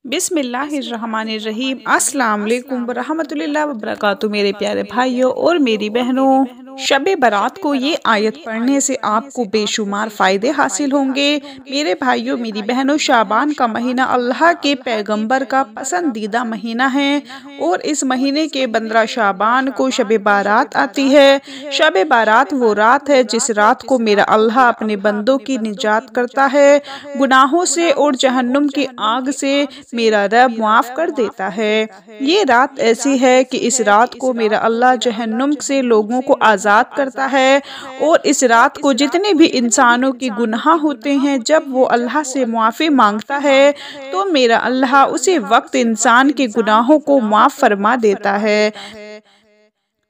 बिस्मिल्लाहिर्रहमानिर्रहीम। अस्सलाम वालेकुम वरहमतुल्लाहि वबरकातुहू। मेरे प्यारे भाइयों और मेरी बहनों, शब बारात को ये आयत पढ़ने से आपको बेशुमार फ़ायदे हासिल होंगे। मेरे भाइयों मेरी बहनों, शाबान का महीना अल्लाह के पैगंबर का पसंदीदा महीना है और इस महीने के 15 शाबान को शब बारात आती है। शब बारात वो रात है जिस रात को मेरा अल्लाह अपने बंदों की निजात करता है, गुनाहों से और जहन्नुम की आग से मेरा रब माफ़ कर देता है। ये रात ऐसी है कि इस रात को मेरा अल्लाह जहन्नुम से लोगों को आज़ाद करता है और इस रात को जितने भी इंसानों के गुनाह होते हैं, जब वो अल्लाह से माफ़ी मांगता है तो मेरा अल्लाह उसी वक्त इंसान के गुनाहों को माफ़ फरमा देता है।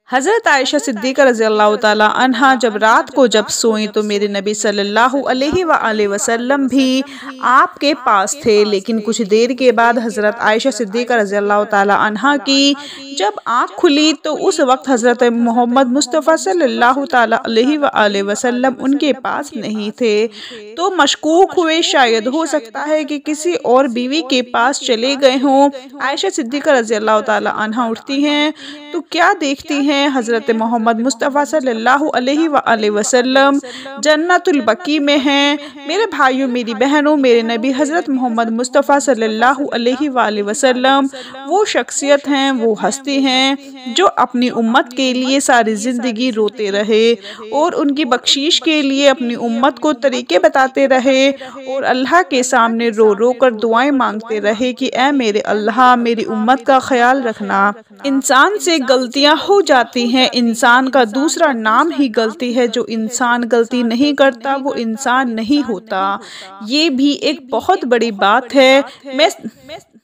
हज़रत आयशा सिद्दीक़ा रज़ियल्लाहु ताला अन्हा जब रात को सोईं तो मेरे नबी सल्लल्लाहु अलैहि वसल्लम भी आपके पास थे, लेकिन कुछ देर के बाद हज़रत आयशा सिद्दीक़ा रज़ियल्लाहु ताला अन्हा की जब आँख खुली तो उस वक्त हज़रत मोहम्मद मुस्तफ़ा सल्लल्लाहु ताला अलैहि वसल्लम उनके पास नहीं थे। तो मशकूक हुए शायद हो सकता है कि किसी और बीवी के पास चले गए हों। आयशा सिद्दीक़ा रज़ियल्लाहु ताला अन्हा उठती हैं तो क्या देखती हैं, हज़रत मोहम्मद मुस्तफ़ा सल्लल्लाहु अलैहि वसल्लम जन्नतुल बकी में हैं। मेरे भाइयों मेरी बहनों, मेरे नबी हज़रत मोहम्मद मुस्तफ़ा सल्लल्लाहु अलैहि वसल्लम वो शख्सियत हैं, वो हस्ती हैं जो अपनी उम्मत के लिए सारी ज़िंदगी रोते रहे और उनकी बख्शीश के लिए अपनी उम्मत को तरीके बताते रहे और अल्लाह के सामने रो रो कर दुआएं मांगते रहे कि ऐ मेरे अल्लाह, मेरी उम्मत का ख्याल रखना। इंसान से गलतियां हो जाती हैं, इंसान का दूसरा नाम ही गलती है। जो इंसान गलती नहीं करता वो इंसान नहीं होता। ये भी एक बहुत बड़ी बात है।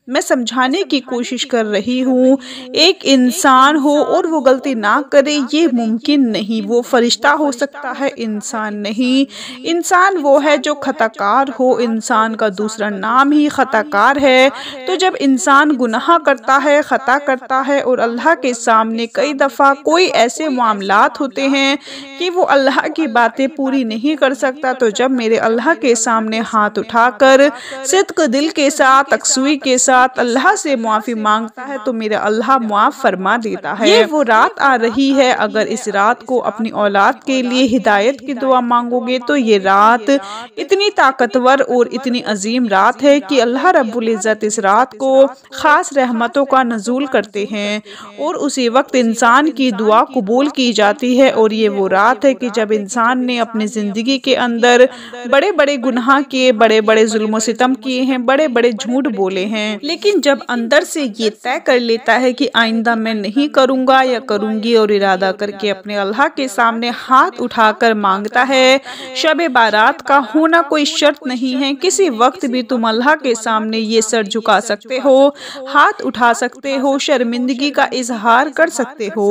मैं समझाने की कोशिश कर रही हूँ। एक इंसान हो और वो गलती ना करे ये मुमकिन नहीं। वो फरिश्ता हो सकता है, इंसान नहीं। इंसान वो है जो खताकार हो, इंसान का दूसरा नाम ही खताकार है। तो जब इंसान गुनाह करता है, खता करता है और अल्लाह के सामने कई दफ़ा कोई ऐसे मामलात होते हैं कि वो अल्लाह की बातें पूरी नहीं कर सकता, तो जब मेरे अल्लाह के सामने हाथ उठाकर सिद्क दिल के साथ, तकसूई के साथ अल्लाह से माफ़ी मांगता है तो मेरा अल्लाह माफ़ फरमा देता है। ये वो रात आ रही है। अगर इस रात को अपनी औलाद के लिए हिदायत की दुआ मांगोगे तो ये रात इतनी ताकतवर और इतनी अजीम रात है कि अल्लाह रब्बुल इज़्ज़त इस रात को ख़ास रहमतों का नज़ूल करते हैं और उसी वक्त इंसान की दुआ कबूल की जाती है। और ये वो रात है कि जब इंसान ने अपनी ज़िंदगी के अंदर बड़े बड़े गुनाह किए, बड़े बड़े जुल्म सितम किए हैं, बड़े बड़े झूठ बोले हैं, लेकिन जब अंदर से ये तय कर लेता है कि आइंदा मैं नहीं करूँगा या करूँगी और इरादा करके अपने अल्लाह के सामने हाथ उठाकर मांगता है। शब बारात का होना कोई शर्त नहीं है। किसी वक्त भी तुम अल्लाह के सामने ये सर झुका सकते हो, हाथ उठा सकते हो, शर्मिंदगी का इजहार कर सकते हो।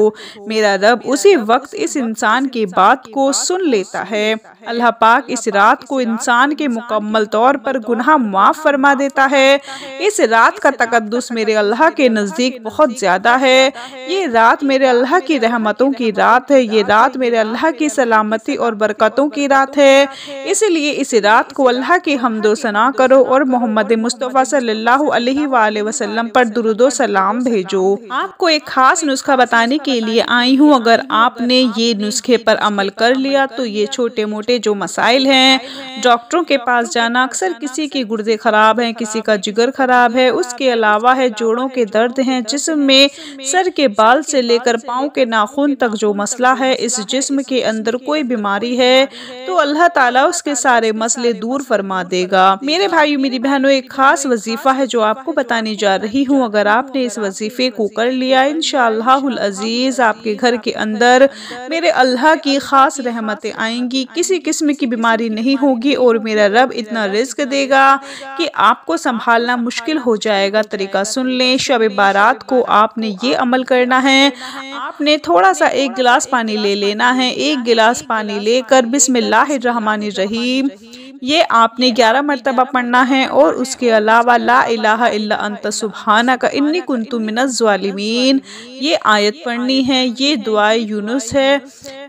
मेरा रब उसी वक्त इस इंसान की बात को सुन लेता है। अल्लाह पाक इस रात को इंसान के मुकम्मल तौर पर गुनाह माफ़ फरमा देता है। इस रात का तकद्दुस मेरे अल्लाह के नज़दीक बहुत ज़्यादा है। ये रात मेरे अल्लाह की रहमतों की रात है। ये रात मेरे अल्लाह की सलामती और बरकतों की रात है। इसलिए इस रात को अल्लाह की हम्दो सना करो और मोहम्मद मुस्तफ़ा सल्लल्लाहु अलैहि वसल्लम पर दुरूदो सलाम भेजो। आपको एक ख़ास नुस्खा बताने के लिए आई हूँ। अगर आपने ये नुस्खे पर अमल कर लिया तो ये छोटे मोटे जो मसाइल हैं, डॉक्टरों के पास जाना, अक्सर किसी के गुर्दे ख़राब हैं, किसी का जिगर ख़राब है, उसके अलावा है जोड़ों के दर्द हैं, जिस्म में सर के बाल से लेकर पाँव के नाखून तक जो मसला है, इस जिस्म के अंदर कोई बीमारी है तो अल्लाह ताला उसके सारे मसले दूर फरमा देगा। मेरे भाई मेरी बहनों, एक ख़ास वजीफ़ा है जो आपको बताने जा रही हूँ। अगर आपने इस वजीफ़े को कर लिया, इंशाअल्लाहुल अज़ीज़ आपके घर के अंदर मेरे अल्लाह की ख़ास रहमतें आएंगी। किसी किस्म की बीमारी नहीं होगी और मेरा रब इतना रिज़्क देगा कि आपको संभालना मुश्किल हो जाएगा। तरीका सुन लें। शब बारात को आपने ये अमल करना है। आपने थोड़ा सा 1 गिलास पानी ले लेना है। 1 गिलास पानी लेकर बिस्मिल्लाहिर्रहमानिर्रहीम ये आपने 11 मरतबा पढ़ना है और उसके अलावा ला इलाहा इल्ला अंत सुब्हानका इन्नी कुन्तु मिनज़ ज़ालिमीन ये आयत पढ़नी है। ये दुआए यूनुस है,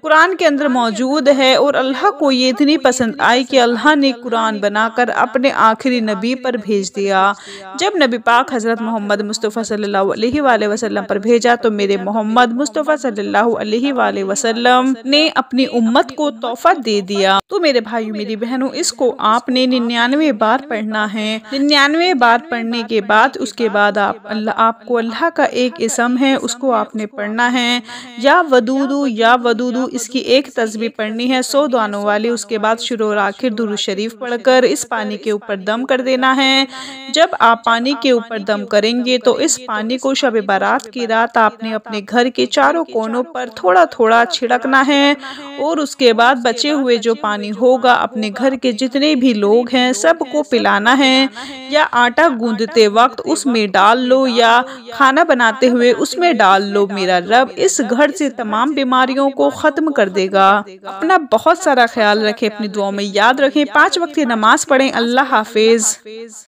कुरान के अंदर मौजूद है और अल्लाह को ये इतनी पसंद आई कि अल्लाह ने कुरान बनाकर अपने आखिरी नबी पर भेज दिया। जब नबी पाक हज़रत मोहम्मद मुस्तफ़ा सल्लल्लाहु अलैहि वसल्लम पर भेजा तो मेरे मोहम्मद मुस्तफ़ा सल्लल्लाहु अलैहि वसल्लम ने अपनी उम्मत को तोहफा दे दिया। तो मेरे भाइयों मेरी बहनों, इसको आपने 99 बार पढ़ना है। 99 बार पढ़ने के बाद उसके बाद आपको अल्लाह का एक इसम है उसको आपने पढ़ना है, या वदूदू इसकी एक तस्बीह पढ़नी है 100 दानों वाली। उसके बाद शुरू और आखिर दुरूद शरीफ पढ़कर इस पानी के ऊपर दम कर देना है। जब आप पानी के ऊपर दम करेंगे तो इस पानी को शब बारात की रात आपने अपने घर के चारों कोनों पर थोड़ा थोड़ा छिड़कना है और उसके बाद बचे हुए जो पानी होगा अपने घर के जितने भी लोग हैं सबको पिलाना है। या आटा गूंदते वक्त उसमें डाल लो या खाना बनाते हुए उसमें डाल लो। मेरा रब इस घर से तमाम बीमारियों को खत्म कर देगा। अपना बहुत सारा ख्याल रखें, अपनी दुआओं में याद रखें, 5 वक्त की नमाज पढ़ें। अल्लाह हाफिज।